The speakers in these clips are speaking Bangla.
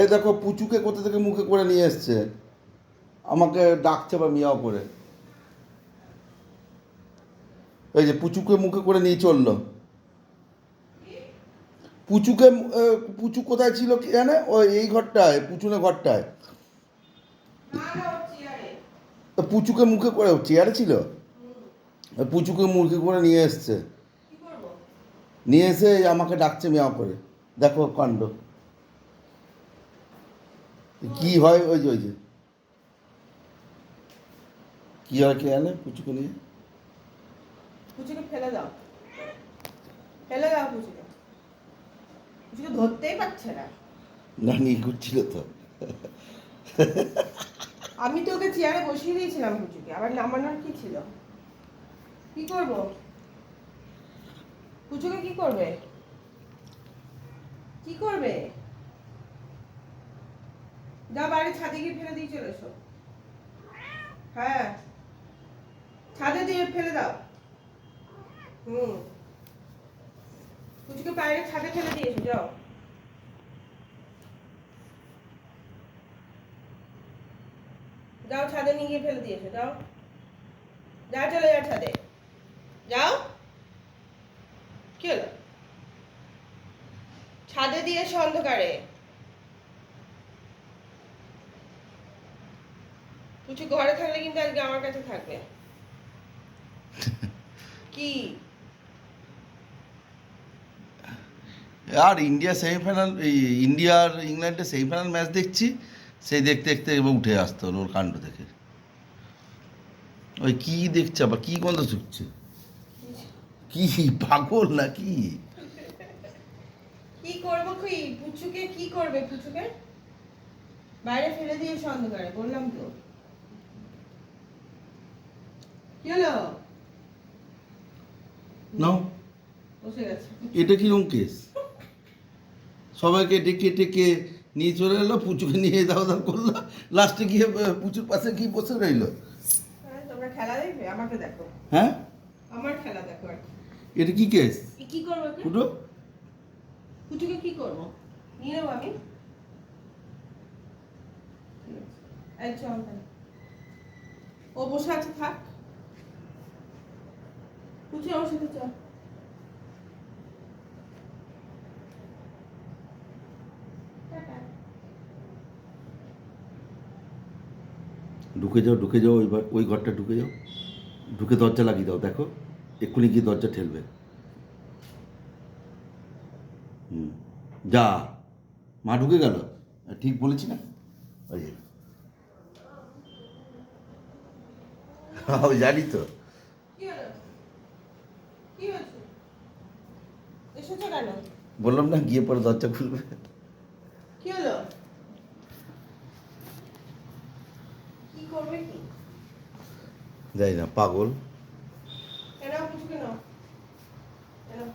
এই দেখো পুচুকে কোথা থেকে মুখে করে নিয়ে এসছে, আমাকে ডাকছে বা মিয়াও করে। এই যে পুচুকে মুখে করে নিয়ে চললো। পুচুকে পুচু কোথায় ছিল কি জানে, ওই এই ঘরটায়, পুচুনে ঘরটায়। তো পুচুকে মুখে করে চেয়ারে ছিল, পুচুকে মুখে করে নিয়ে এসছে, নিয়ে এসে আমাকে ডাকছে মিয়াও করে। দেখো কাণ্ড কি হয়। ওই যে কি হয় কে জানে পুচুকে নিয়ে। পুচুকে ফেলে দাও, ফেলে দাও পুচুকে। পুচুকে ধরতেই পারছে না। না নিয়ে ঘুরছিল তো। আমি তো ওকে চেয়ারে বসিয়ে দিয়েছিলাম পুচুকে, আবার নামানোর কি ছিল? কি করব? পুচুকে কি করবে? কি করবে? যাও বাইরে ছাদে গিয়ে ফেলে দিয়ে চলে এসো। হ্যাঁ, ছাদে দিয়ে ফেলে দাও। পুচুকে বাইরে ছাদে ফেলে দিয়ে এসো, যাও। যাও ছাদে নিয়ে গিয়ে ফেলে দিয়ে এসো, যাও। যাও, চলে যাও ছাদে, যাও। কি হলো? ছাদে দিয়ে এসো অন্ধকারে। পুচু ঘরে থাকলে কিন্তু আজকে আমার কাছে থাকবে। কি? আর ইন্ডিয়া সেমিফাইনাল, এই ইন্ডিয়া আর ইংল্যান্ডের সেমিফাইনাল ম্যাচ দেখছি, সেই দেখতে দেখতে এবার উঠে আসতে হলো ওর কাণ্ড থেকে। ওই কি দেখছে আবার, কি গন্ধ শুকছে, কি পাগল না কি? কি করবো? কি পুচুকে কি করবে? পুচুকে বাইরে ফেলে দিয়ে এসো অন্ধকারে, বললাম তো। কি হলো? নাও, বসে গেছে। এটা কিরকম কেস? সবাইকে ডেকে ডেকে নিয়ে চলে এলো, পুচুকে নিয়ে দাও দাও করলো, লাস্টে গিয়ে পুচুর পাশে গিয়ে বসে রইলো। হ্যাঁ, তোমরা খেলা দেখবে, আমাকে দেখো। হ্যাঁ, আমার খেলা দেখো আর কি। এটা কি কেস? কি করবো ওকে? ফুটো, পুচুকে কি করবো? নিয়ে নেবো আমি। এই চল তাহলে। ও বসে আছে, থাক। পুচু আমার সাথে চল। টাটা। ঢুকে যাও ঢুকে যাও, ওই ঘরটা ঢুকে যাও, ঢুকে দরজা লাগিয়ে দাও, দেখো এক্ষুনি গিয়ে দরজা ঠেলবে। হুম, যা, মা ঢুকে গেল, ঠিক বলেছি না? ওই যে। জানি তো। কি হলো? কি হয়েছে? এসেছো কেন? বললাম না গিয়ে পরে দরজা খুলবে। কি হলো? কি করবে কি? যাই না, পাগল। এনাও পুচুকে নাও। এনাও।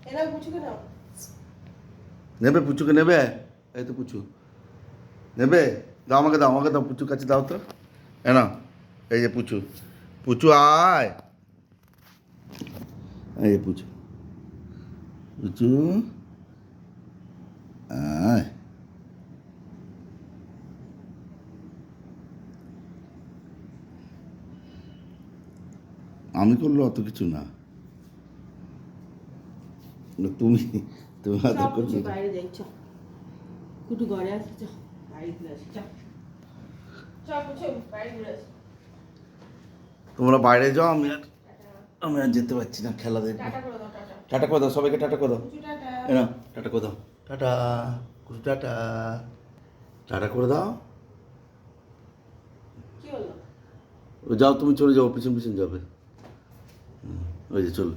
এনাও পুচুকে নাও। নেবে পুচুকে নেবে? এই তো পুচু নেবে, দাও আমাকে দাও, আমাকে দাও, পুচুর কাছে দাও তো। এ না, এই যে পুচু, পুচু আয়, এই যে পুচু, পুচু আয়। আমি করলে অত কিছু না, তুমি তুমি হয়তো চল পুচু করলে। বাইরে যাই, চল। কুটু ঘরে আছে, চল বাইরে ঘুরে আসি, চল। চল পুচু বাইরে ঘুরে আসি। তোমরা বাইরে যাও, আমি আর যেতে পারছি না, খেলা দেখবো। টাটা করে দাও, টাটা। টাটা করে দাও সবাইকে, টাটা করে দাও। পুচু টাটা। এ না, টাটা করে দাও, টাটা, কুটু টাটা, টাটা করে দাও। কি হলো? যাও তুমি চলে যাও, পিছন পিছন যাবে। ওই যে চলো।